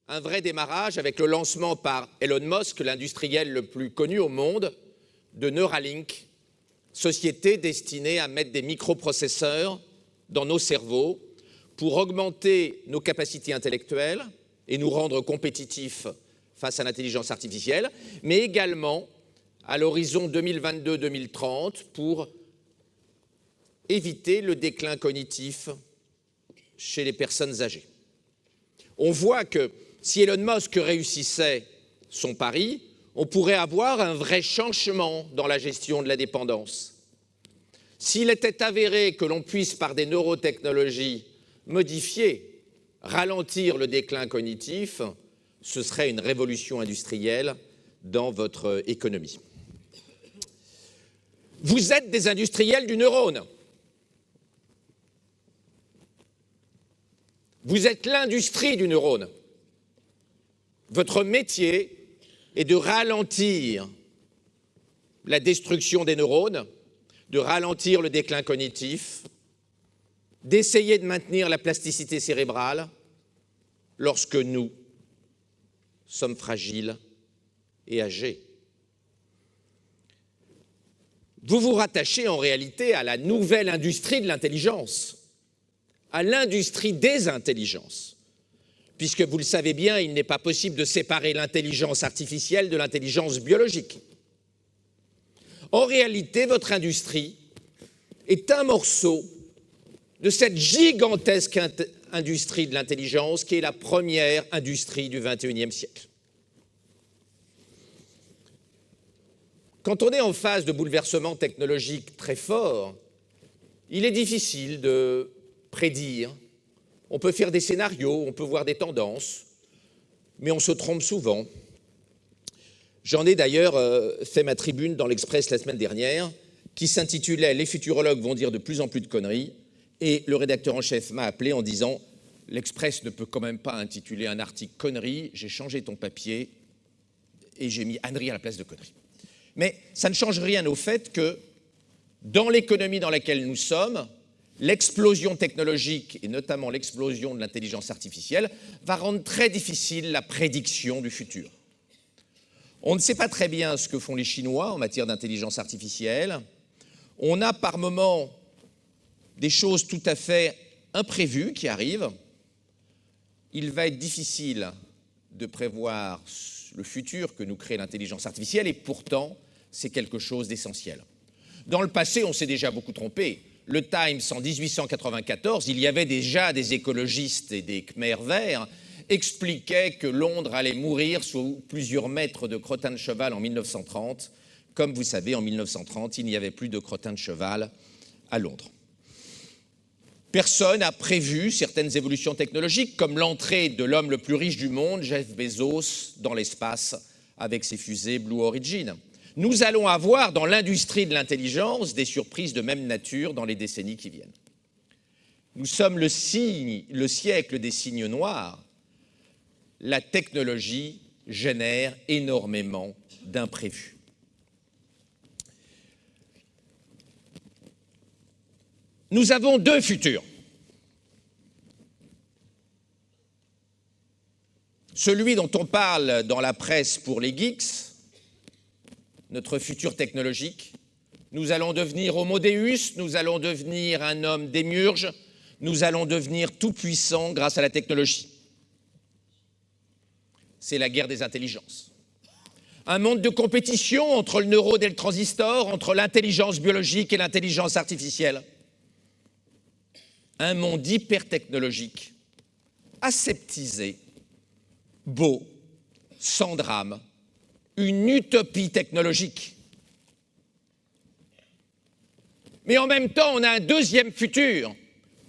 un vrai démarrage avec le lancement par Elon Musk, l'industriel le plus connu au monde, de Neuralink, société destinée à mettre des microprocesseurs dans nos cerveaux pour augmenter nos capacités intellectuelles et nous rendre compétitifs face à l'intelligence artificielle, mais également à l'horizon 2022-2030 pour éviter le déclin cognitif chez les personnes âgées. On voit que si Elon Musk réussissait son pari, on pourrait avoir un vrai changement dans la gestion de la dépendance. S'il était avéré que l'on puisse, par des neurotechnologies, modifier, ralentir le déclin cognitif, ce serait une révolution industrielle dans votre économie. Vous êtes des industriels du neurone. Vous êtes l'industrie du neurone. Votre métier est de ralentir la destruction des neurones, de ralentir le déclin cognitif, d'essayer de maintenir la plasticité cérébrale lorsque nous sommes fragiles et âgés. Vous vous rattachez en réalité à la nouvelle industrie de l'intelligence, à l'industrie des intelligences, puisque vous le savez bien, il n'est pas possible de séparer l'intelligence artificielle de l'intelligence biologique. En réalité, votre industrie est un morceau de cette gigantesque industrie de l'intelligence qui est la première industrie du XXIe siècle. Quand on est en phase de bouleversement technologique très fort, il est difficile de prédire. On peut faire des scénarios, on peut voir des tendances, mais on se trompe souvent. J'en ai d'ailleurs fait ma tribune dans l'Express la semaine dernière, qui s'intitulait « Les futurologues vont dire de plus en plus de conneries », et le rédacteur en chef m'a appelé en disant « L'Express ne peut quand même pas intituler un article « Conneries », j'ai changé ton papier et j'ai mis ânerie à la place de conneries ». Mais ça ne change rien au fait que, dans l'économie dans laquelle nous sommes, l'explosion technologique, et notamment l'explosion de l'intelligence artificielle, va rendre très difficile la prédiction du futur. On ne sait pas très bien ce que font les Chinois en matière d'intelligence artificielle. On a par moments des choses tout à fait imprévues qui arrivent. Il va être difficile de prévoir le futur que nous crée l'intelligence artificielle, et pourtant, c'est quelque chose d'essentiel. Dans le passé, on s'est déjà beaucoup trompé. Le Times, en 1894, il y avait déjà des écologistes et des Khmers verts expliquaient que Londres allait mourir sous plusieurs mètres de crottin de cheval en 1930. Comme vous savez, en 1930, il n'y avait plus de crottin de cheval à Londres. Personne n'a prévu certaines évolutions technologiques, comme l'entrée de l'homme le plus riche du monde, Jeff Bezos, dans l'espace avec ses fusées Blue Origin. Nous allons avoir dans l'industrie de l'intelligence des surprises de même nature dans les décennies qui viennent. Nous sommes le siècle des signes noirs. La technologie génère énormément d'imprévus. Nous avons deux futurs. Celui dont on parle dans la presse pour les geeks, notre futur technologique. Nous allons devenir Homo Deus, nous allons devenir un homme démiurge, nous allons devenir tout-puissants grâce à la technologie. C'est la guerre des intelligences. Un monde de compétition entre le neurone et le transistor, entre l'intelligence biologique et l'intelligence artificielle. Un monde hyper-technologique, aseptisé, beau, sans drame, une utopie technologique. Mais en même temps, on a un deuxième futur,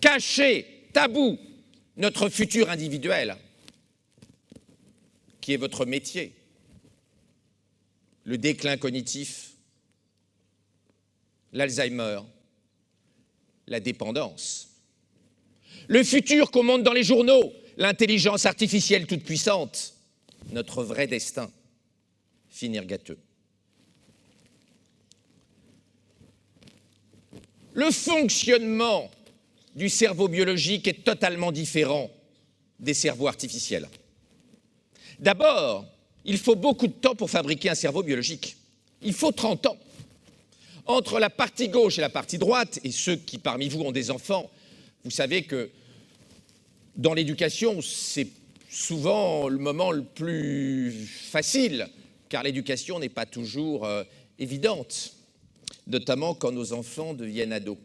caché, tabou, notre futur individuel, qui est votre métier, le déclin cognitif, l'Alzheimer, la dépendance. Le futur qu'on montre dans les journaux, l'intelligence artificielle toute puissante, notre vrai destin, finir gâteux. Le fonctionnement du cerveau biologique est totalement différent des cerveaux artificiels. D'abord, il faut beaucoup de temps pour fabriquer un cerveau biologique. Il faut 30 ans. Entre la partie gauche et la partie droite, et ceux qui parmi vous ont des enfants, vous savez que dans l'éducation, c'est souvent le moment le plus facile, car l'éducation n'est pas toujours évidente, notamment quand nos enfants deviennent ados.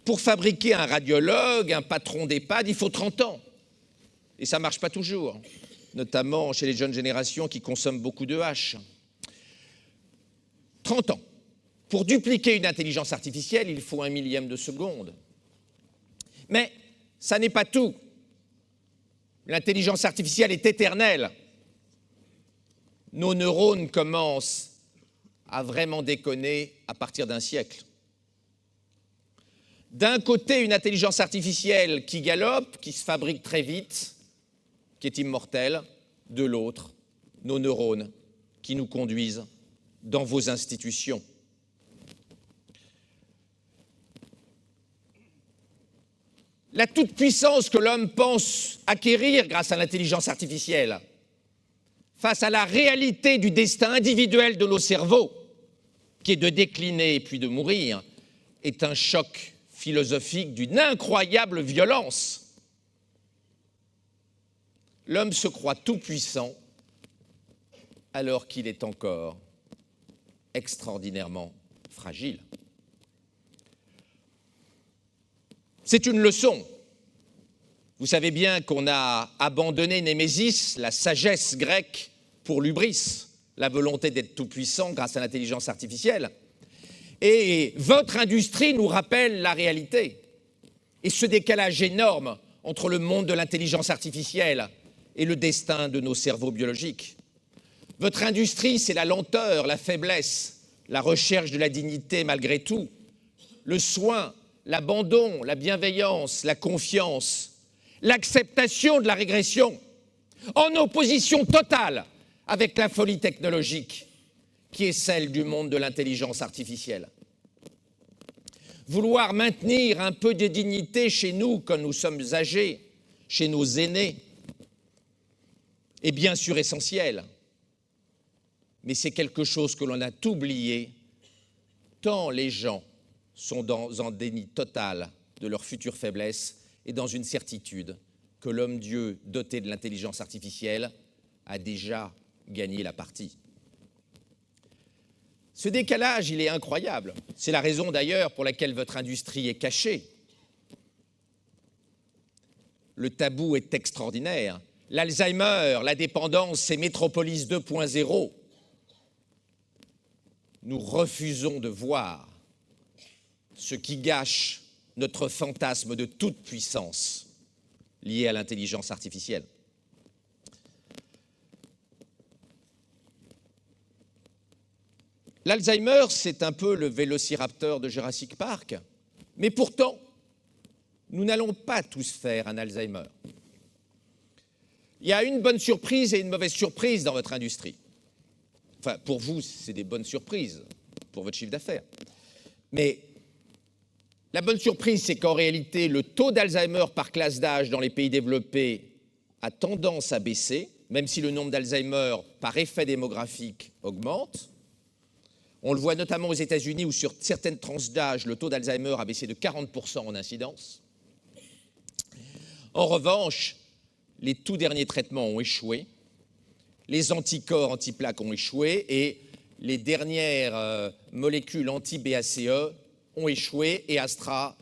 Pour fabriquer un radiologue, un patron d'EHPAD, il faut 30 ans. Et ça ne marche pas toujours, notamment chez les jeunes générations qui consomment beaucoup de hache. 30 ans. Pour dupliquer une intelligence artificielle, il faut 1/1000 de seconde. Mais ça n'est pas tout. L'intelligence artificielle est éternelle. Nos neurones commencent à vraiment déconner à partir d'un siècle. D'un côté, une intelligence artificielle qui galope, qui se fabrique très vite, qui est immortelle. De l'autre, nos neurones qui nous conduisent dans vos institutions. La toute-puissance que l'homme pense acquérir grâce à l'intelligence artificielle, face à la réalité du destin individuel de nos cerveaux, qui est de décliner puis de mourir, est un choc philosophique d'une incroyable violence. L'homme se croit tout-puissant alors qu'il est encore extraordinairement fragile. C'est une leçon. Vous savez bien qu'on a abandonné Némésis, la sagesse grecque, pour l'hubris, la volonté d'être tout-puissant grâce à l'intelligence artificielle. Et votre industrie nous rappelle la réalité. Et ce décalage énorme entre le monde de l'intelligence artificielle et le destin de nos cerveaux biologiques. Votre industrie, c'est la lenteur, la faiblesse, la recherche de la dignité malgré tout, le soin, l'abandon, la bienveillance, la confiance, l'acceptation de la régression, en opposition totale avec la folie technologique qui est celle du monde de l'intelligence artificielle. Vouloir maintenir un peu de dignité chez nous quand nous sommes âgés, chez nos aînés, est bien sûr essentiel, mais c'est quelque chose que l'on a oublié tant les gens sont dans un déni total de leur future faiblesse et dans une certitude que l'homme-dieu doté de l'intelligence artificielle a déjà gagné la partie. Ce décalage, il est incroyable. C'est la raison d'ailleurs pour laquelle votre industrie est cachée. Le tabou est extraordinaire. L'Alzheimer, la dépendance, c'est Métropolis 2.0. Nous refusons de voir ce qui gâche notre fantasme de toute puissance lié à l'intelligence artificielle. L'Alzheimer, c'est un peu le vélociraptor de Jurassic Park, mais pourtant, nous n'allons pas tous faire un Alzheimer. Il y a une bonne surprise et une mauvaise surprise dans votre industrie. Enfin, pour vous, c'est des bonnes surprises pour votre chiffre d'affaires. Mais la bonne surprise, c'est qu'en réalité, le taux d'Alzheimer par classe d'âge dans les pays développés a tendance à baisser, même si le nombre d'Alzheimer par effet démographique augmente. On le voit notamment aux États-Unis où sur certaines tranches d'âge, le taux d'Alzheimer a baissé de 40% en incidence. En revanche, les tout derniers traitements ont échoué, les anticorps anti-plaques ont échoué et les dernières molécules anti-BACE ont échoué et Astra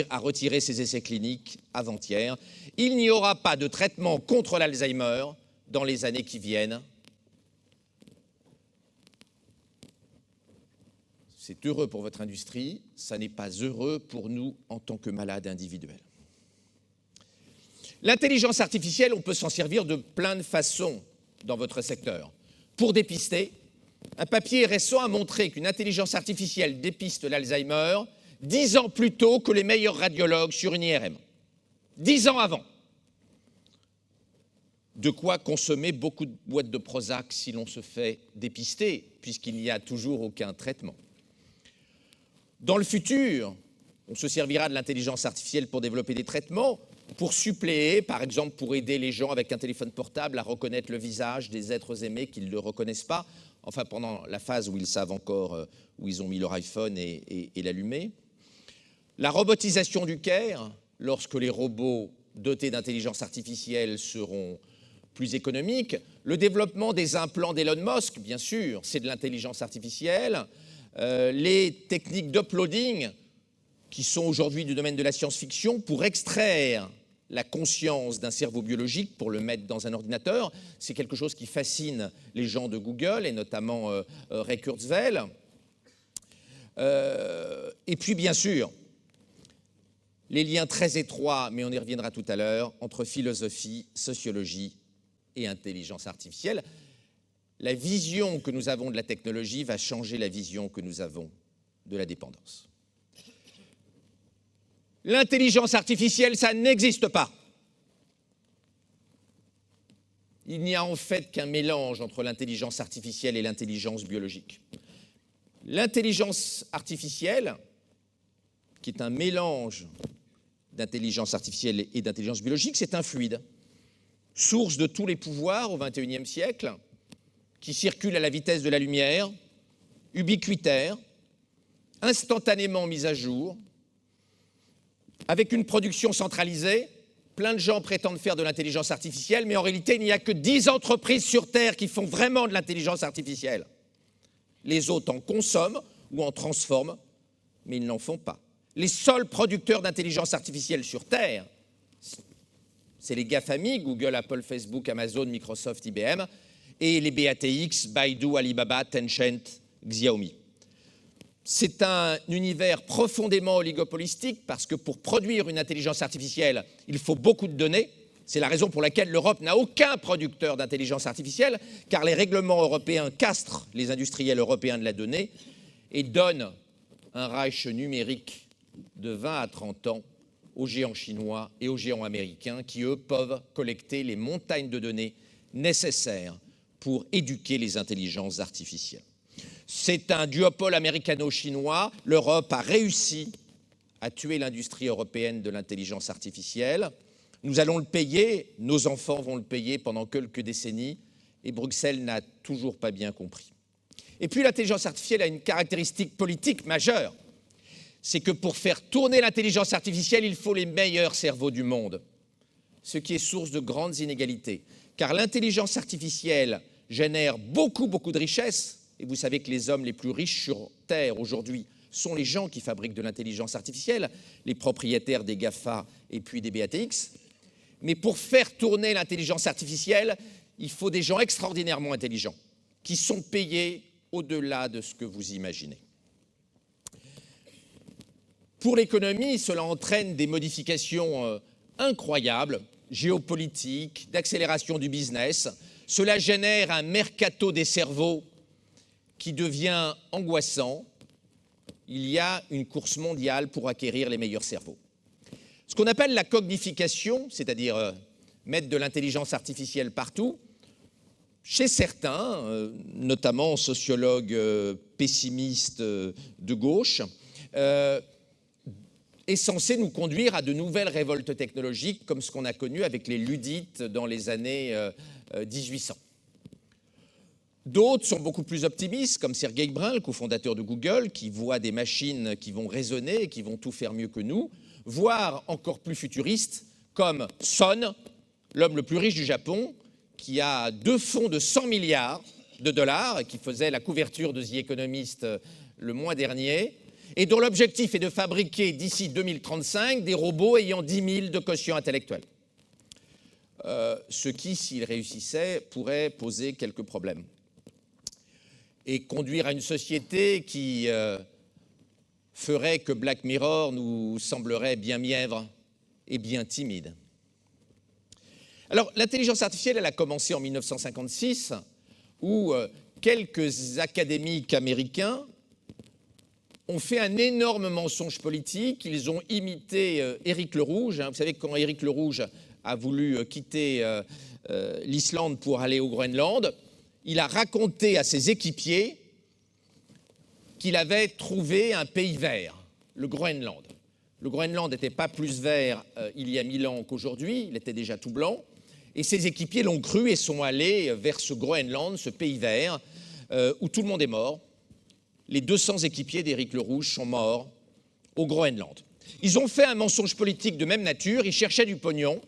a retiré ses essais cliniques avant-hier. Il n'y aura pas de traitement contre l'Alzheimer dans les années qui viennent. C'est heureux pour votre industrie, ça n'est pas heureux pour nous en tant que malades individuels. L'intelligence artificielle, on peut s'en servir de plein de façons dans votre secteur. Pour dépister, un papier récent a montré qu'une intelligence artificielle dépiste l'Alzheimer 10 ans plus tôt que les meilleurs radiologues sur une IRM. 10 ans avant. De quoi consommer beaucoup de boîtes de Prozac si l'on se fait dépister, puisqu'il n'y a toujours aucun traitement. Dans le futur, on se servira de l'intelligence artificielle pour développer des traitements. pour suppléer, par exemple pour aider les gens avec un téléphone portable à reconnaître le visage des êtres aimés qu'ils ne reconnaissent pas, enfin pendant la phase où ils savent encore, où ils ont mis leur iPhone et l'allumer. La robotisation du care, lorsque les robots dotés d'intelligence artificielle seront plus économiques. Le développement des implants d'Elon Musk, bien sûr, c'est de l'intelligence artificielle. Les techniques d'uploading, qui sont aujourd'hui du domaine de la science-fiction, pour extraire la conscience d'un cerveau biologique, pour le mettre dans un ordinateur, c'est quelque chose qui fascine les gens de Google, et notamment Ray Kurzweil. Et puis, bien sûr, les liens très étroits, mais on y reviendra tout à l'heure, entre philosophie, sociologie et intelligence artificielle. La vision que nous avons de la technologie va changer la vision que nous avons de la dépendance. L'intelligence artificielle, ça n'existe pas. Il n'y a en fait qu'un mélange entre l'intelligence artificielle et l'intelligence biologique. L'intelligence artificielle, qui est un mélange d'intelligence artificielle et d'intelligence biologique, c'est un fluide, source de tous les pouvoirs au XXIe siècle, qui circule à la vitesse de la lumière, ubiquitaire, instantanément mise à jour, avec une production centralisée. Plein de gens prétendent faire de l'intelligence artificielle, mais en réalité, il n'y a que 10 entreprises sur Terre qui font vraiment de l'intelligence artificielle. Les autres en consomment ou en transforment, mais ils n'en font pas. Les seuls producteurs d'intelligence artificielle sur Terre, c'est les GAFAMI, Google, Apple, Facebook, Amazon, Microsoft, IBM, et les BATX, Baidu, Alibaba, Tencent, Xiaomi. C'est un univers profondément oligopolistique parce que pour produire une intelligence artificielle, il faut beaucoup de données. C'est la raison pour laquelle l'Europe n'a aucun producteur d'intelligence artificielle, car les règlements européens castrent les industriels européens de la donnée et donnent un Reich numérique de 20 à 30 ans aux géants chinois et aux géants américains qui, eux, peuvent collecter les montagnes de données nécessaires pour éduquer les intelligences artificielles. C'est un duopole américano-chinois. L'Europe a réussi à tuer l'industrie européenne de l'intelligence artificielle. Nous allons le payer, nos enfants vont le payer pendant quelques décennies, et Bruxelles n'a toujours pas bien compris. Et puis l'intelligence artificielle a une caractéristique politique majeure. C'est que pour faire tourner l'intelligence artificielle, il faut les meilleurs cerveaux du monde, ce qui est source de grandes inégalités. Car l'intelligence artificielle génère beaucoup de richesses, et vous savez que les hommes les plus riches sur Terre aujourd'hui sont les gens qui fabriquent de l'intelligence artificielle, les propriétaires des GAFA et puis des BATX. Mais pour faire tourner l'intelligence artificielle, il faut des gens extraordinairement intelligents, qui sont payés au-delà de ce que vous imaginez. Pour l'économie, cela entraîne des modifications incroyables, géopolitiques, d'accélération du business. Cela génère un mercato des cerveaux qui devient angoissant. Il y a une course mondiale pour acquérir les meilleurs cerveaux. Ce qu'on appelle la cognification, c'est-à-dire mettre de l'intelligence artificielle partout, chez certains, notamment sociologues pessimistes de gauche, est censé nous conduire à de nouvelles révoltes technologiques, comme ce qu'on a connu avec les Luddites dans les années 1800. D'autres sont beaucoup plus optimistes, comme Sergey Brin, le cofondateur de Google, qui voit des machines qui vont raisonner et qui vont tout faire mieux que nous, voire encore plus futuristes, comme Son, l'homme le plus riche du Japon, qui a 2 fonds de 100 milliards de dollars et qui faisait la couverture de The Economist le mois dernier, et dont l'objectif est de fabriquer d'ici 2035 des robots ayant 10 000 de quotient intellectuel. Ce qui, s'il réussissait, pourrait poser quelques problèmes et conduire à une société qui ferait que Black Mirror nous semblerait bien mièvre et bien timide. Alors, l'intelligence artificielle, elle a commencé en 1956, où quelques académiques américains ont fait un énorme mensonge politique. Ils ont imité Éric le Rouge. Vous savez que quand Éric le Rouge a voulu quitter l'Islande pour aller au Groenland, il a raconté à ses équipiers qu'il avait trouvé un pays vert, le Groenland. Le Groenland n'était pas plus vert il y a 1000 ans qu'aujourd'hui, il était déjà tout blanc. Et ses équipiers l'ont cru et sont allés vers ce Groenland, ce pays vert, où tout le monde est mort. Les 200 équipiers d'Éric le Rouge sont morts au Groenland. Ils ont fait un mensonge politique de même nature, ils cherchaient du pognon,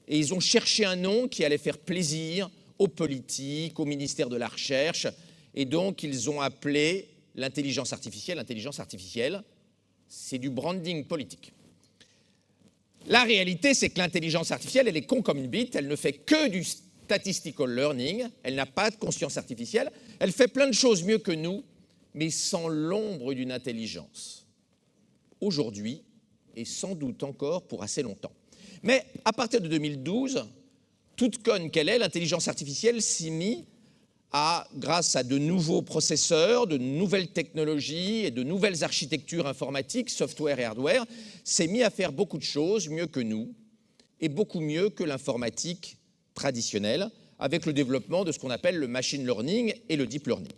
et ils ont cherché un nom qui allait faire plaisir aux politiques, au ministère de la Recherche, et donc ils ont appelé l'intelligence artificielle. L'intelligence artificielle, c'est du branding politique. La réalité, c'est que l'intelligence artificielle, elle est con comme une bite, elle ne fait que du statistical learning, elle n'a pas de conscience artificielle, elle fait plein de choses mieux que nous, mais sans l'ombre d'une intelligence. Aujourd'hui, et sans doute encore pour assez longtemps. Mais à partir de 2012, toute conne qu'elle est, l'intelligence artificielle s'est mise à, grâce à de nouveaux processeurs, de nouvelles technologies et de nouvelles architectures informatiques, software et hardware, s'est mise à faire beaucoup de choses mieux que nous et beaucoup mieux que l'informatique traditionnelle, avec le développement de ce qu'on appelle le machine learning et le deep learning.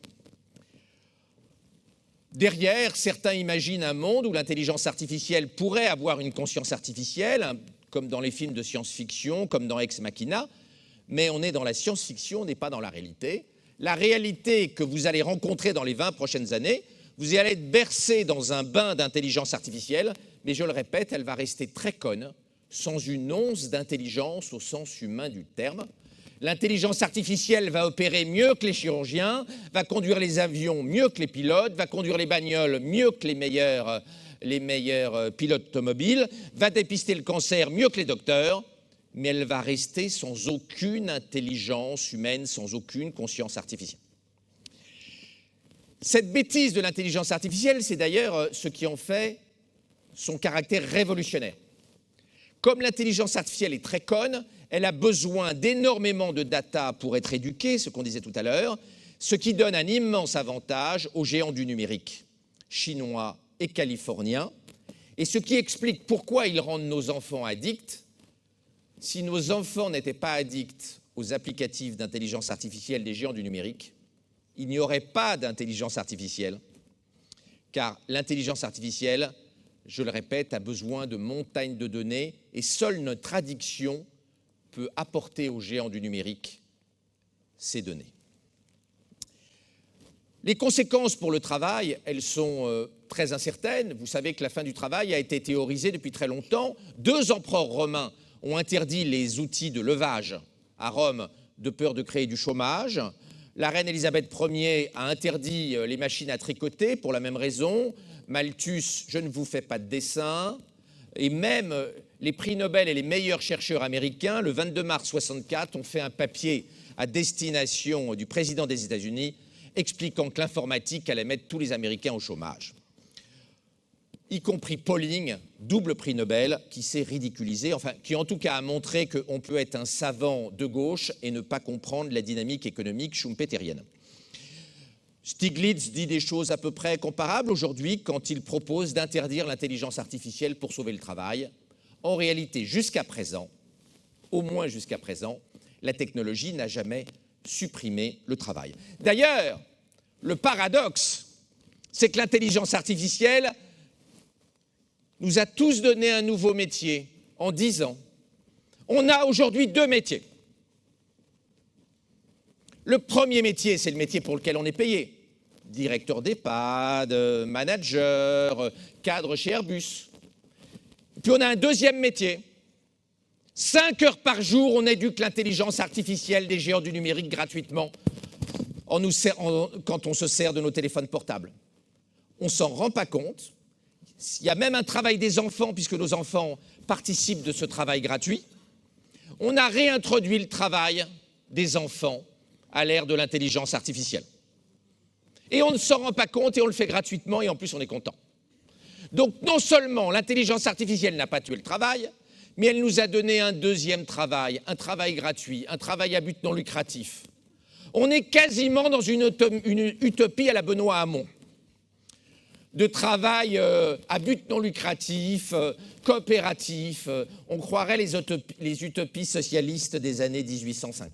Derrière, certains imaginent un monde où l'intelligence artificielle pourrait avoir une conscience artificielle, comme dans les films de science-fiction, comme dans Ex Machina, mais on est dans la science-fiction, on n'est pas dans la réalité. La réalité que vous allez rencontrer dans les 20 prochaines années, vous allez être bercé dans un bain d'intelligence artificielle, mais je le répète, elle va rester très conne, sans une once d'intelligence au sens humain du terme. L'intelligence artificielle va opérer mieux que les chirurgiens, va conduire les avions mieux que les pilotes, va conduire les bagnoles mieux que les meilleurs pilotes automobiles, va dépister le cancer mieux que les docteurs, mais elle va rester sans aucune intelligence humaine, sans aucune conscience artificielle. Cette bêtise de l'intelligence artificielle, c'est d'ailleurs ce qui en fait son caractère révolutionnaire. Comme l'intelligence artificielle est très conne, elle a besoin d'énormément de data pour être éduquée, ce qu'on disait tout à l'heure, ce qui donne un immense avantage aux géants du numérique, chinois et californiens, et ce qui explique pourquoi ils rendent nos enfants addicts. Si nos enfants n'étaient pas addicts aux applicatifs d'intelligence artificielle des géants du numérique, il n'y aurait pas d'intelligence artificielle, car l'intelligence artificielle, je le répète, a besoin de montagnes de données, et seule notre addiction peut apporter aux géants du numérique ces données. Les conséquences pour le travail, elles sont très incertaines. Vous savez que la fin du travail a été théorisée depuis très longtemps. 2 empereurs romains ont interdit les outils de levage à Rome de peur de créer du chômage. La reine Élisabeth Ier a interdit les machines à tricoter pour la même raison. Malthus, je ne vous fais pas de dessin. Et même les prix Nobel et les meilleurs chercheurs américains, le 22 mars 1964, ont fait un papier à destination du président des États-Unis expliquant que l'informatique allait mettre tous les Américains au chômage. Y compris Pauling, double prix Nobel, qui s'est ridiculisé, enfin, qui en tout cas a montré qu'on peut être un savant de gauche et ne pas comprendre la dynamique économique schumpeterienne. Stiglitz dit des choses à peu près comparables aujourd'hui quand il propose d'interdire l'intelligence artificielle pour sauver le travail. En réalité, jusqu'à présent, au moins jusqu'à présent, la technologie n'a jamais supprimé le travail. D'ailleurs, le paradoxe, c'est que l'intelligence artificielle nous a tous donné un nouveau métier en 10 ans. On a aujourd'hui 2 métiers. Le premier métier, c'est le métier pour lequel on est payé. Directeur d'EHPAD, manager, cadre chez Airbus. Puis on a un deuxième métier. 5 heures par jour, on éduque l'intelligence artificielle des géants du numérique gratuitement quand on se sert de nos téléphones portables. On ne s'en rend pas compte. Il y a même un travail des enfants, puisque nos enfants participent de ce travail gratuit. On a réintroduit le travail des enfants à l'ère de l'intelligence artificielle. Et on ne s'en rend pas compte et on le fait gratuitement et en plus on est content. Donc non seulement l'intelligence artificielle n'a pas tué le travail, mais elle nous a donné un deuxième travail, un travail gratuit, un travail à but non lucratif. On est quasiment dans une utopie à la Benoît Hamon, de travail à but non lucratif, coopératif. On croirait les utopies socialistes des années 1850.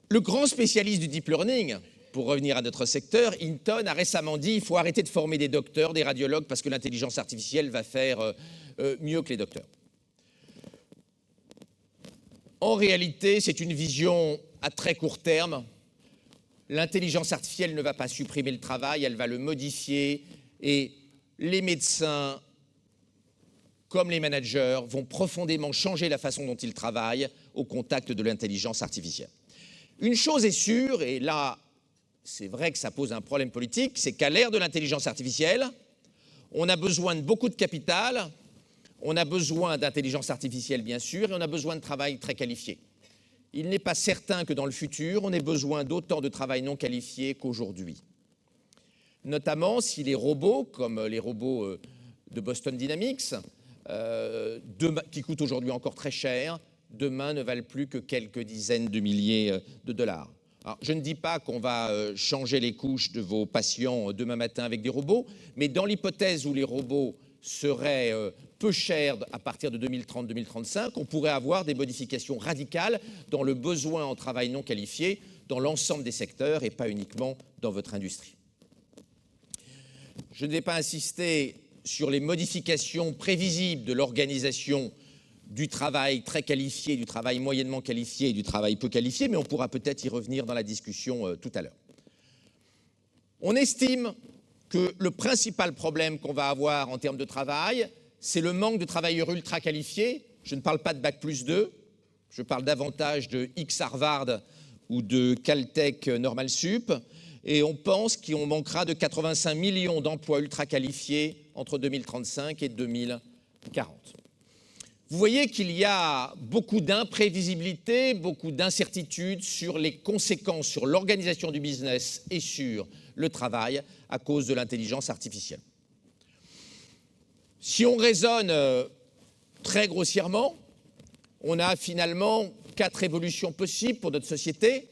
Le grand spécialiste du deep learning, pour revenir à notre secteur, Hinton a récemment dit qu'il faut arrêter de former des docteurs, des radiologues, parce que l'intelligence artificielle va faire mieux que les docteurs. En réalité, c'est une vision à très court terme. L'intelligence artificielle ne va pas supprimer le travail, elle va le modifier, et les médecins, comme les managers, vont profondément changer la façon dont ils travaillent au contact de l'intelligence artificielle. Une chose est sûre, et là, c'est vrai que ça pose un problème politique, c'est qu'à l'ère de l'intelligence artificielle, on a besoin de beaucoup de capital, on a besoin d'intelligence artificielle, bien sûr, et on a besoin de travail très qualifié. Il n'est pas certain que dans le futur, on ait besoin d'autant de travail non qualifié qu'aujourd'hui. Notamment si les robots, comme les robots de Boston Dynamics, qui coûtent aujourd'hui encore très cher, demain ne valent plus que quelques dizaines de milliers de dollars. Alors, je ne dis pas qu'on va changer les couches de vos patients demain matin avec des robots, mais dans l'hypothèse où les robots seraient peu chers à partir de 2030-2035, on pourrait avoir des modifications radicales dans le besoin en travail non qualifié dans l'ensemble des secteurs et pas uniquement dans votre industrie. Je ne vais pas insister sur les modifications prévisibles de l'organisation du travail très qualifié, du travail moyennement qualifié et du travail peu qualifié, mais on pourra peut-être y revenir dans la discussion tout à l'heure. On estime que le principal problème qu'on va avoir en termes de travail, c'est le manque de travailleurs ultra qualifiés. Je ne parle pas de Bac+2, je parle davantage de X-Harvard ou de Caltech Normal Sup, et on pense qu'on manquera de 85 millions d'emplois ultra qualifiés entre 2035 et 2040. Vous voyez qu'il y a beaucoup d'imprévisibilité, beaucoup d'incertitudes sur les conséquences sur l'organisation du business et sur le travail à cause de l'intelligence artificielle. Si on raisonne très grossièrement, on a finalement 4 évolutions possibles pour notre société.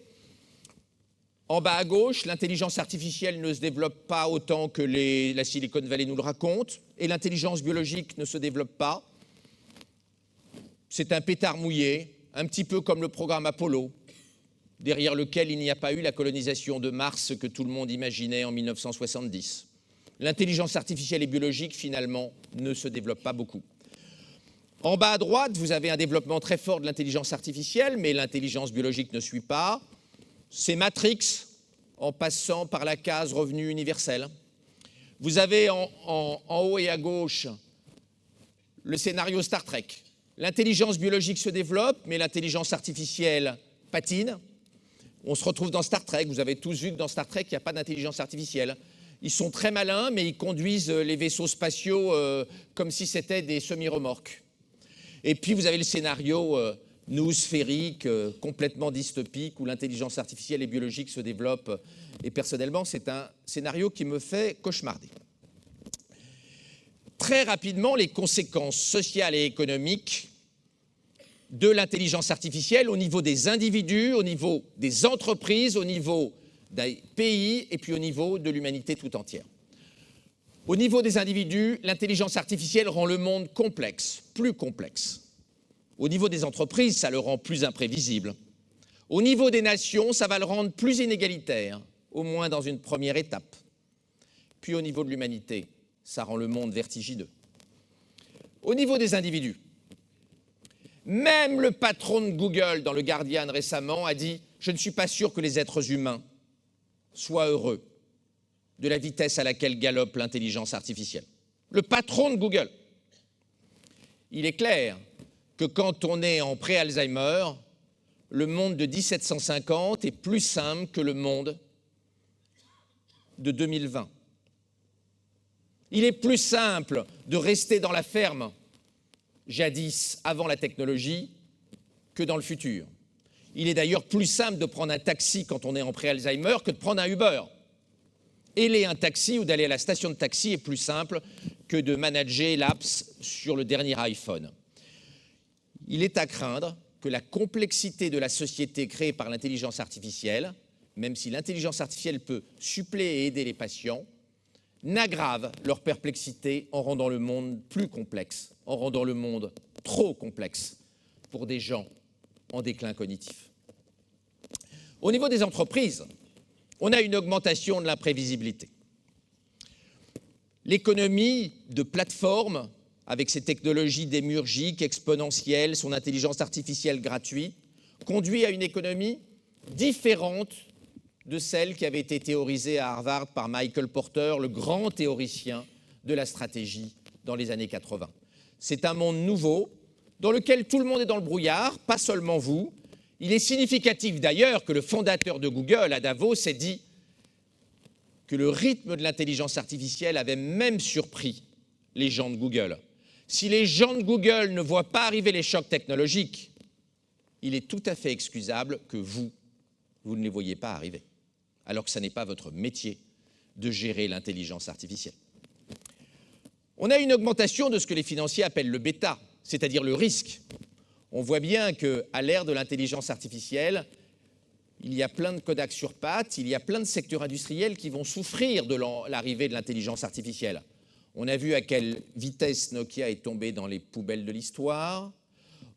En bas à gauche, l'intelligence artificielle ne se développe pas autant que la Silicon Valley nous le raconte, et l'intelligence biologique ne se développe pas. C'est un pétard mouillé, un petit peu comme le programme Apollo, derrière lequel il n'y a pas eu la colonisation de Mars que tout le monde imaginait en 1970. L'intelligence artificielle et biologique, finalement, ne se développe pas beaucoup. En bas à droite, vous avez un développement très fort de l'intelligence artificielle, mais l'intelligence biologique ne suit pas. C'est Matrix, en passant par la case revenu universel. Vous avez en haut et à gauche le scénario Star Trek. L'intelligence biologique se développe, mais l'intelligence artificielle patine. On se retrouve dans Star Trek. Vous avez tous vu que dans Star Trek, il n'y a pas d'intelligence artificielle. Ils sont très malins, mais ils conduisent les vaisseaux spatiaux comme si c'était des semi-remorques. Et puis, vous avez le scénario noosphérique, complètement dystopique, où l'intelligence artificielle et biologique se développent. Et personnellement, c'est un scénario qui me fait cauchemarder. Très rapidement, les conséquences sociales et économiques de l'intelligence artificielle au niveau des individus, au niveau des entreprises, au niveau des pays et puis au niveau de l'humanité tout entière. Au niveau des individus, l'intelligence artificielle rend le monde complexe, plus complexe. Au niveau des entreprises, ça le rend plus imprévisible. Au niveau des nations, ça va le rendre plus inégalitaire, au moins dans une première étape. Puis au niveau de l'humanité, ça rend le monde vertigineux. Au niveau des individus, même le patron de Google, dans le Guardian récemment, a dit « Je ne suis pas sûr que les êtres humains soient heureux de la vitesse à laquelle galope l'intelligence artificielle. » Le patron de Google. Il est clair que quand on est en pré-Alzheimer, le monde de 1750 est plus simple que le monde de 2020. Il est plus simple de rester dans la ferme, jadis avant la technologie, que dans le futur. Il est d'ailleurs plus simple de prendre un taxi quand on est en pré-Alzheimer que de prendre un Uber. Héler un taxi ou d'aller à la station de taxi est plus simple que de manager l'apps sur le dernier iPhone. Il est à craindre que la complexité de la société créée par l'intelligence artificielle, même si l'intelligence artificielle peut suppléer et aider les patients, n'aggrave leur perplexité en rendant le monde plus complexe, en rendant le monde trop complexe pour des gens en déclin cognitif. Au niveau des entreprises, on a une augmentation de l'imprévisibilité. L'économie de plateforme, avec ses technologies démiurgiques, exponentielles, son intelligence artificielle gratuite, conduit à une économie différente de celle qui avait été théorisée à Harvard par Michael Porter, le grand théoricien de la stratégie dans les années 80. C'est un monde nouveau dans lequel tout le monde est dans le brouillard, pas seulement vous. Il est significatif d'ailleurs que le fondateur de Google, à Davos, s'est dit que le rythme de l'intelligence artificielle avait même surpris les gens de Google. Si les gens de Google ne voient pas arriver les chocs technologiques, il est tout à fait excusable que vous ne les voyez pas arriver, alors que ce n'est pas votre métier de gérer l'intelligence artificielle. On a une augmentation de ce que les financiers appellent le bêta, c'est-à-dire le risque. On voit bien qu'à l'ère de l'intelligence artificielle, il y a plein de Kodak sur pattes, il y a plein de secteurs industriels qui vont souffrir de l'arrivée de l'intelligence artificielle. On a vu à quelle vitesse Nokia est tombé dans les poubelles de l'histoire.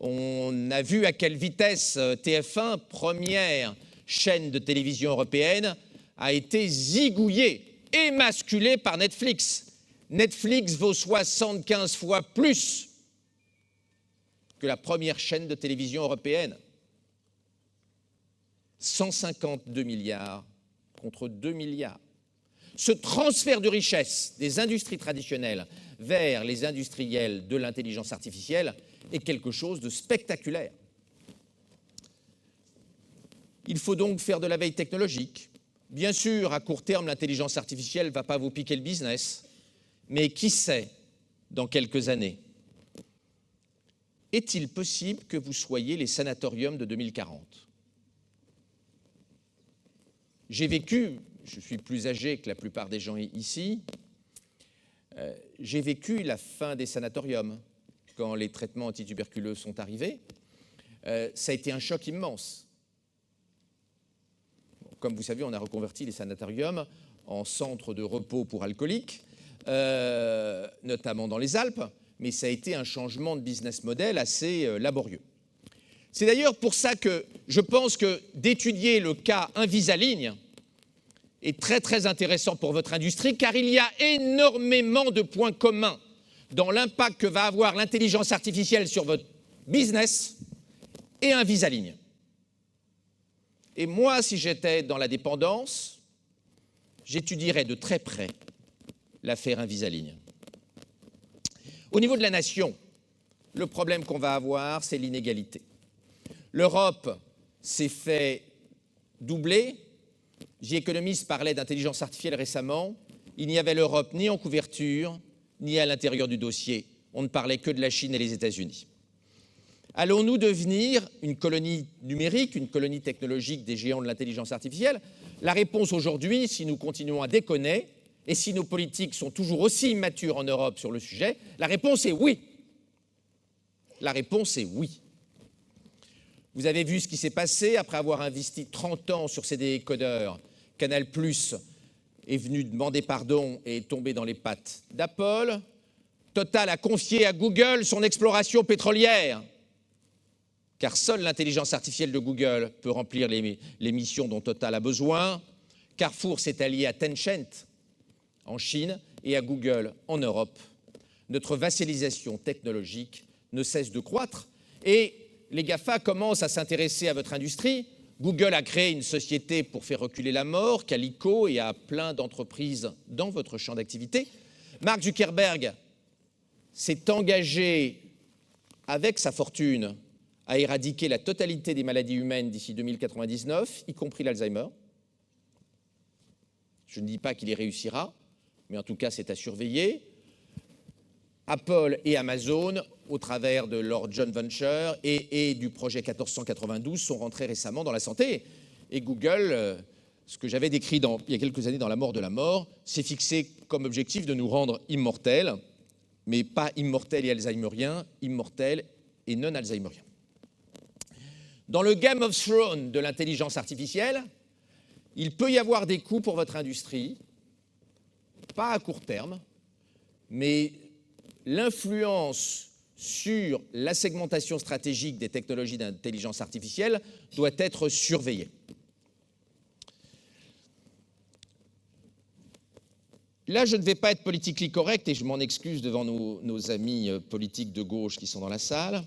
On a vu à quelle vitesse TF1, première chaîne de télévision européenne, a été zigouillée, émasculée par Netflix. Netflix vaut 75 fois plus que la première chaîne de télévision européenne. 152 milliards contre 2 milliards. Ce transfert de richesse des industries traditionnelles vers les industriels de l'intelligence artificielle est quelque chose de spectaculaire. Il faut donc faire de la veille technologique. Bien sûr, à court terme, l'intelligence artificielle ne va pas vous piquer le business, mais qui sait, dans quelques années, est-il possible que vous soyez les sanatoriums de 2040 ? J'ai vécu, je suis plus âgé que la plupart des gens ici, j'ai vécu la fin des sanatoriums quand les traitements antituberculeux sont arrivés. Ça a été un choc immense. Comme vous savez, on a reconverti les sanatoriums en centres de repos pour alcooliques, notamment dans les Alpes, mais ça a été un changement de business model assez laborieux. C'est d'ailleurs pour ça que je pense que d'étudier le cas Invisalign est très très intéressant pour votre industrie, car il y a énormément de points communs dans l'impact que va avoir l'intelligence artificielle sur votre business et Invisalign. Et moi, si j'étais dans la dépendance, j'étudierais de très près l'affaire Invisalign. Au niveau de la nation, le problème qu'on va avoir, c'est l'inégalité. L'Europe s'est fait doubler. The Economist parlait d'intelligence artificielle récemment. Il n'y avait l'Europe ni en couverture, ni à l'intérieur du dossier. On ne parlait que de la Chine et les États-Unis. Allons-nous devenir une colonie numérique, une colonie technologique des géants de l'intelligence artificielle ? La réponse aujourd'hui, si nous continuons à déconner, et si nos politiques sont toujours aussi immatures en Europe sur le sujet, la réponse est oui. La réponse est oui. Vous avez vu ce qui s'est passé après avoir investi 30 ans sur ces décodeurs. Canal+ est venu demander pardon et est tombé dans les pattes d'Apple. Total a confié à Google son exploration pétrolière, car seule l'intelligence artificielle de Google peut remplir les missions dont Total a besoin. Carrefour s'est allié à Tencent en Chine et à Google en Europe. Notre vassalisation technologique ne cesse de croître et les GAFA commencent à s'intéresser à votre industrie. Google a créé une société pour faire reculer la mort, Calico, et a plein d'entreprises dans votre champ d'activité. Mark Zuckerberg s'est engagé avec sa fortune à éradiquer la totalité des maladies humaines d'ici 2099, y compris l'Alzheimer. Je ne dis pas qu'il y réussira, mais en tout cas, c'est à surveiller. Apple et Amazon, au travers de leur joint venture et du projet 1492, sont rentrés récemment dans la santé. Et Google, ce que j'avais décrit il y a quelques années dans La mort de la mort, s'est fixé comme objectif de nous rendre immortels, mais pas immortels et alzheimeriens, immortels et non alzheimeriens. Dans le Game of Thrones de l'intelligence artificielle, il peut y avoir des coûts pour votre industrie, pas à court terme, mais l'influence sur la segmentation stratégique des technologies d'intelligence artificielle doit être surveillée. Là, je ne vais pas être politiquement correct et je m'en excuse devant nos amis politiques de gauche qui sont dans la salle.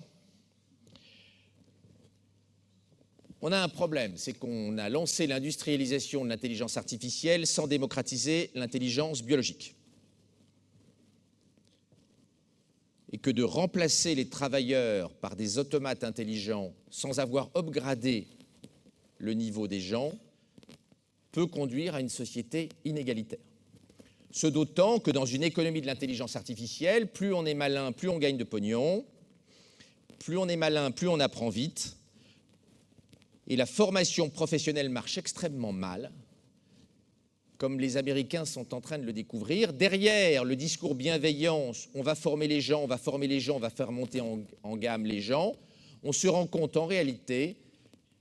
On a un problème, c'est qu'on a lancé l'industrialisation de l'intelligence artificielle sans démocratiser l'intelligence biologique. Et que de remplacer les travailleurs par des automates intelligents sans avoir upgradé le niveau des gens peut conduire à une société inégalitaire. Ce d'autant que dans une économie de l'intelligence artificielle, plus on est malin, plus on gagne de pognon, plus on est malin, plus on apprend vite, et la formation professionnelle marche extrêmement mal, comme les Américains sont en train de le découvrir. Derrière le discours bienveillant, on va former les gens, on va former les gens, on va faire monter en gamme les gens, on se rend compte en réalité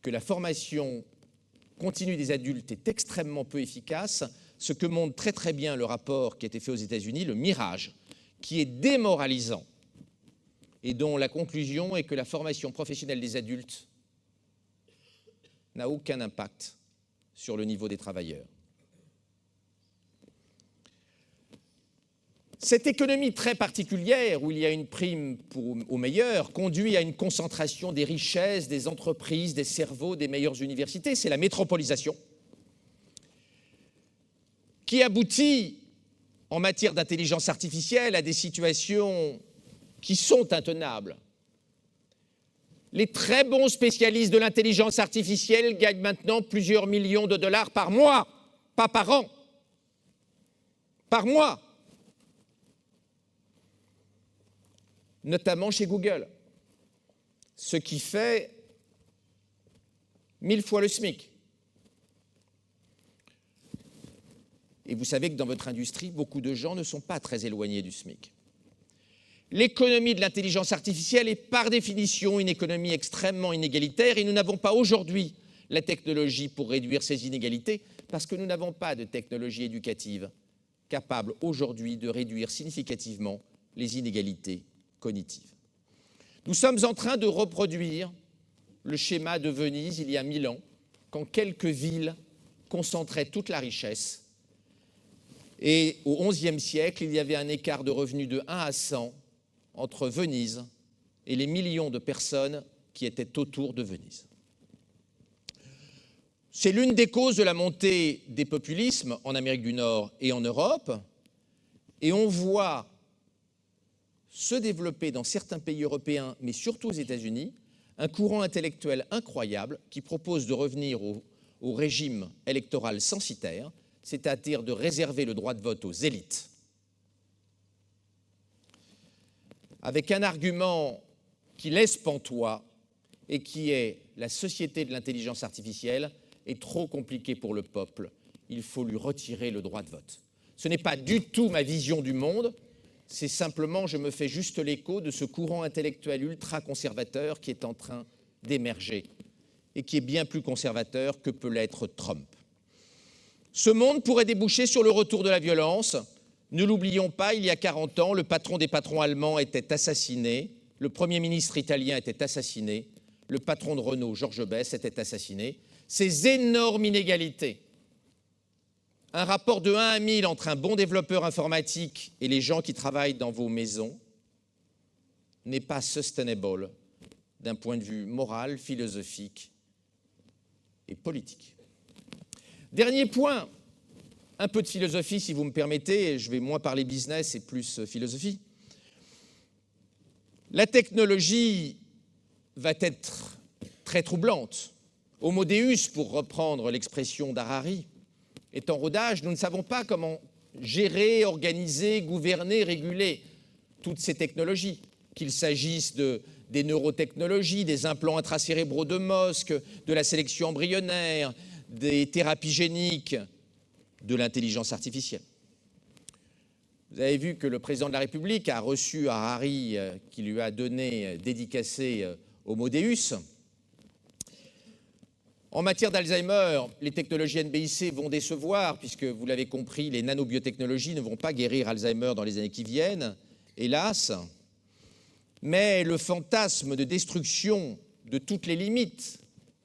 que la formation continue des adultes est extrêmement peu efficace, ce que montre très très bien le rapport qui a été fait aux États-Unis, le Mirage, qui est démoralisant et dont la conclusion est que la formation professionnelle des adultes n'a aucun impact sur le niveau des travailleurs. Cette économie très particulière, où il y a une prime aux meilleurs, conduit à une concentration des richesses, des entreprises, des cerveaux, des meilleures universités. C'est la métropolisation qui aboutit, en matière d'intelligence artificielle, à des situations qui sont intenables. Les très bons spécialistes de l'intelligence artificielle gagnent maintenant plusieurs millions de dollars par mois, pas par an, par mois. Notamment chez Google, ce qui fait 1000 fois le SMIC. Et vous savez que dans votre industrie, beaucoup de gens ne sont pas très éloignés du SMIC. L'économie de l'intelligence artificielle est par définition une économie extrêmement inégalitaire et nous n'avons pas aujourd'hui la technologie pour réduire ces inégalités parce que nous n'avons pas de technologie éducative capable aujourd'hui de réduire significativement les inégalités cognitives. Nous sommes en train de reproduire le schéma de Venise il y a 1000 ans, quand quelques villes concentraient toute la richesse. Et au XIe siècle, il y avait un écart de revenus de 1 à 100 entre Venise et les millions de personnes qui étaient autour de Venise. C'est l'une des causes de la montée des populismes en Amérique du Nord et en Europe, et on voit se développer dans certains pays européens, mais surtout aux États-Unis, un courant intellectuel incroyable qui propose de revenir au régime électoral censitaire, c'est-à-dire de réserver le droit de vote aux élites, avec un argument qui laisse pantois et qui est la société de l'intelligence artificielle est trop compliquée pour le peuple, il faut lui retirer le droit de vote. Ce n'est pas du tout ma vision du monde, c'est simplement, je me fais juste l'écho de ce courant intellectuel ultra-conservateur qui est en train d'émerger et qui est bien plus conservateur que peut l'être Trump. Ce monde pourrait déboucher sur le retour de la violence. Ne l'oublions pas, il y a 40 ans, le patron des patrons allemands était assassiné, le Premier ministre italien était assassiné, le patron de Renault, Georges Besse, était assassiné. Ces énormes inégalités, un rapport de 1 à 1000 entre un bon développeur informatique et les gens qui travaillent dans vos maisons n'est pas sustainable d'un point de vue moral, philosophique et politique. Dernier point, un peu de philosophie si vous me permettez, je vais moins parler business et plus philosophie. La technologie va être très troublante. Homo Deus, pour reprendre l'expression d'Harari, est en rodage. Nous ne savons pas comment gérer, organiser, gouverner, réguler toutes ces technologies, qu'il s'agisse des neurotechnologies, des implants intracérébraux de Mosc, de la sélection embryonnaire, des thérapies géniques, de l'intelligence artificielle. Vous avez vu que le président de la République a reçu Harari, qui lui a donné, dédicacé Homo Deus. En matière d'Alzheimer, les technologies NBIC vont décevoir, puisque vous l'avez compris, les nanobiotechnologies ne vont pas guérir Alzheimer dans les années qui viennent, hélas. Mais le fantasme de destruction de toutes les limites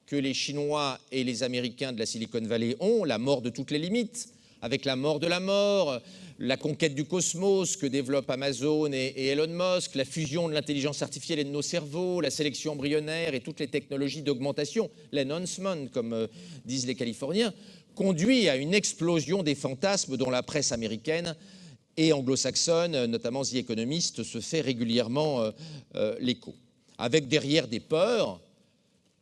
que les Chinois et les Américains de la Silicon Valley ont, la mort de toutes les limites, avec la mort de la mort, la conquête du cosmos que développent Amazon et Elon Musk, la fusion de l'intelligence artificielle et de nos cerveaux, la sélection embryonnaire et toutes les technologies d'augmentation, l'enhancement, comme disent les Californiens, conduit à une explosion des fantasmes dont la presse américaine et anglo-saxonne, notamment The Economist, se fait régulièrement l'écho. Avec derrière des peurs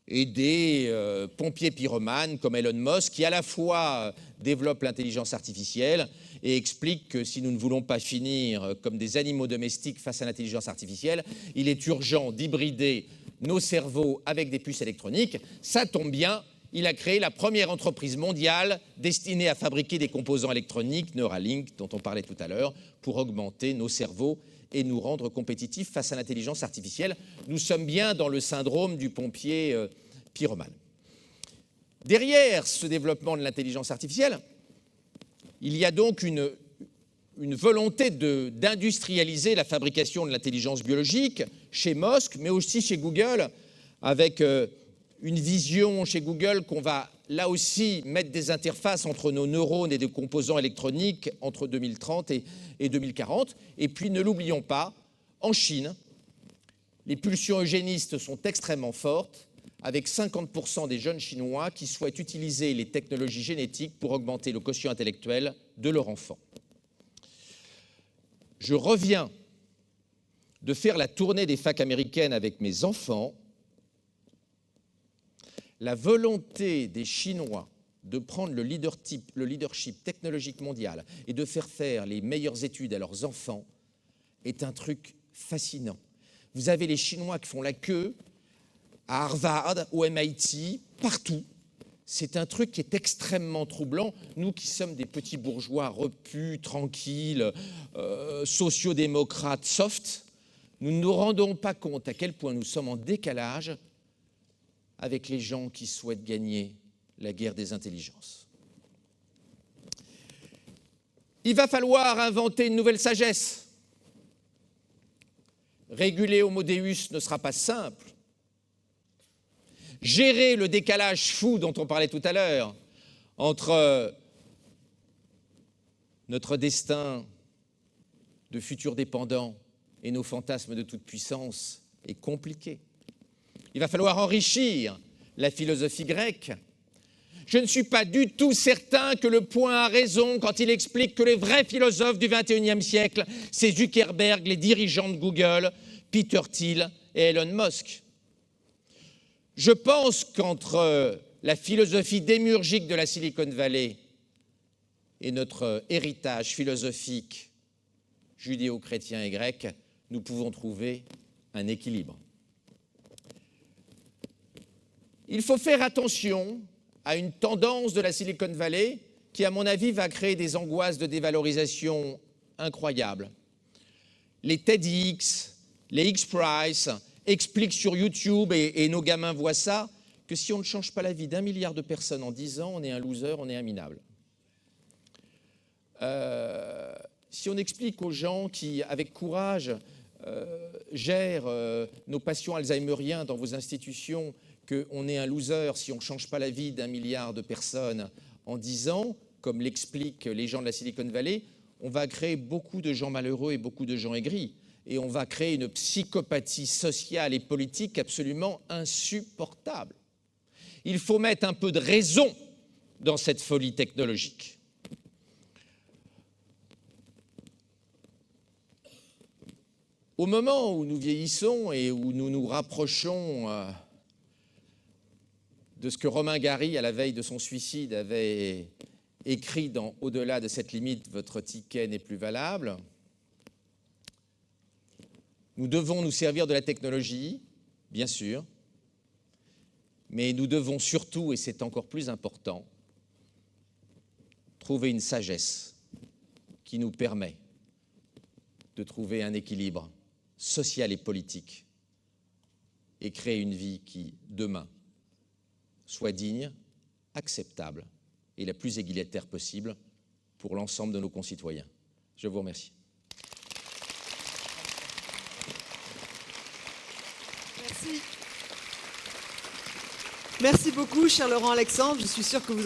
et des pompiers pyromanes comme Elon Musk, qui à la fois développe l'intelligence artificielle et explique que si nous ne voulons pas finir comme des animaux domestiques face à l'intelligence artificielle, il est urgent d'hybrider nos cerveaux avec des puces électroniques. Ça tombe bien, il a créé la première entreprise mondiale destinée à fabriquer des composants électroniques, Neuralink, dont on parlait tout à l'heure, pour augmenter nos cerveaux et nous rendre compétitifs face à l'intelligence artificielle. Nous sommes bien dans le syndrome du pompier pyromane. Derrière ce développement de l'intelligence artificielle, il y a donc une volonté d'industrialiser la fabrication de l'intelligence biologique chez Musk, mais aussi chez Google, avec une vision chez Google qu'on va là aussi mettre des interfaces entre nos neurones et des composants électroniques entre 2030 et 2040. Et puis ne l'oublions pas, en Chine, les pulsions eugénistes sont extrêmement fortes, avec 50% des jeunes Chinois qui souhaitent utiliser les technologies génétiques pour augmenter le quotient intellectuel de leur enfant. Je reviens de faire la tournée des facs américaines avec mes enfants. La volonté des Chinois de prendre le leadership technologique mondial et de faire les meilleures études à leurs enfants est un truc fascinant. Vous avez les Chinois qui font la queue à Harvard, au MIT, partout. C'est un truc qui est extrêmement troublant. Nous qui sommes des petits bourgeois repus, tranquilles, sociodémocrates, soft, nous ne nous rendons pas compte à quel point nous sommes en décalage avec les gens qui souhaitent gagner la guerre des intelligences. Il va falloir inventer une nouvelle sagesse. Réguler Homo Deus ne sera pas simple. Gérer le décalage fou dont on parlait tout à l'heure entre notre destin de futurs dépendants et nos fantasmes de toute puissance est compliqué. Il va falloir enrichir la philosophie grecque. Je ne suis pas du tout certain que Le Point a raison quand il explique que les vrais philosophes du XXIe siècle, c'est Zuckerberg, les dirigeants de Google, Peter Thiel et Elon Musk. Je pense qu'entre la philosophie démiurgique de la Silicon Valley et notre héritage philosophique judéo-chrétien et grec, nous pouvons trouver un équilibre. Il faut faire attention à une tendance de la Silicon Valley qui, à mon avis, va créer des angoisses de dévalorisation incroyables. Les TEDx, les X-Prize expliquent sur YouTube, et nos gamins voient ça, que si on ne change pas la vie d'1 milliard de personnes en 10 ans, on est un loser, on est un minable. Si on explique aux gens qui, avec courage, gèrent nos patients alzheimeriens dans vos institutions, qu'on est un loser si on ne change pas la vie d'1 milliard de personnes en 10 ans, comme l'expliquent les gens de la Silicon Valley, on va créer beaucoup de gens malheureux et beaucoup de gens aigris. Et on va créer une psychopathie sociale et politique absolument insupportable. Il faut mettre un peu de raison dans cette folie technologique. Au moment où nous vieillissons et où nous nous rapprochons de ce que Romain Gary, à la veille de son suicide, avait écrit dans « Au-delà de cette limite, votre ticket n'est plus valable », nous devons nous servir de la technologie, bien sûr, mais nous devons surtout, et c'est encore plus important, trouver une sagesse qui nous permet de trouver un équilibre social et politique et créer une vie qui, demain, soit digne, acceptable et la plus égalitaire possible pour l'ensemble de nos concitoyens. Je vous remercie. Merci beaucoup, cher Laurent Alexandre. Je suis sûre que vous